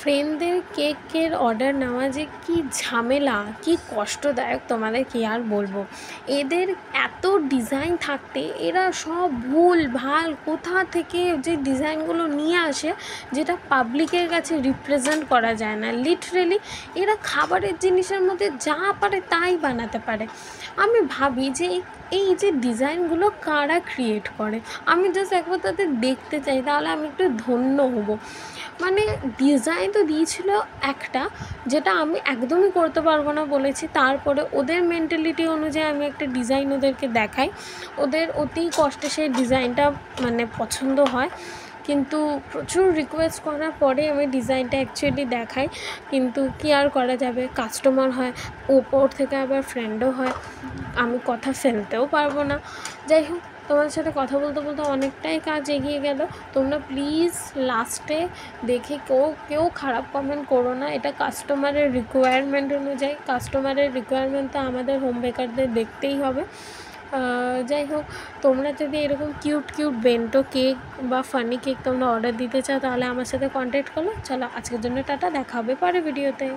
ফ্রেন্ডদের কেকের অর্ডার নেওয়া যে কী ঝামেলা, কী কষ্টদায়ক তোমাদের কী আর বলবো। এদের এত ডিজাইন থাকতে এরা সব ভুলভাল কোথা থেকে যে ডিজাইনগুলো নিয়ে আসে, যেটা পাবলিকের কাছে রিপ্রেজেন্ট করা যায় না। লিটারেলি এরা খাবারের জিনিসের মধ্যে যা পারে তাই বানাতে পারে। আমি ভাবি যে এই যে ডিজাইনগুলো কারা ক্রিয়েট করে, আমি জাস্ট একবার তাদের দেখতে চাই, তাহলে আমি একটু ধন্য হব। মানে ডিজাইন তো দিয়েছিল একটা, যেটা আমি একদমই করতে পারবো না বলেছি, তারপরে ওদের মেন্টালিটি অনুযায়ী আমি একটা ডিজাইন ওদেরকে দেখাই, ওদের অতি কষ্টে সেই ডিজাইনটা মানে পছন্দ হয়, কিন্তু প্রচুর রিকোয়েস্ট করার পরে আমি ডিজাইনটা অ্যাকচুয়ালি দেখাই। কিন্তু কী আর করা যাবে, কাস্টমার হয়, ওপর থেকে আবার ফ্রেন্ডও হয়, আমি কথা ফেলতেও পারবো না। যাই হোক, তোমাদের সাথে কথা বলতে বলতে অনেকটাই কাজ এগিয়ে গেল। তোমরা প্লিজ লাস্টে দেখে কেউ খারাপ কমেন্ট করো না, এটা কাস্টমারের রিকোয়ারমেন্ট অনুযায়ী। কাস্টমারের রিকোয়ারমেন্ট তো আমাদের হোম বেকারদের দেখতেই হবে। যাই হোক, তোমরা যদি এরকম কিউট বেন্টো কেক বা ফানি কেক তোমরা অর্ডার দিতে চাও, তাহলে আমার সাথে কন্ট্যাক্ট করো। চলো, আজকের জন্য টাটা, দেখা হবে পরে ভিডিওতে।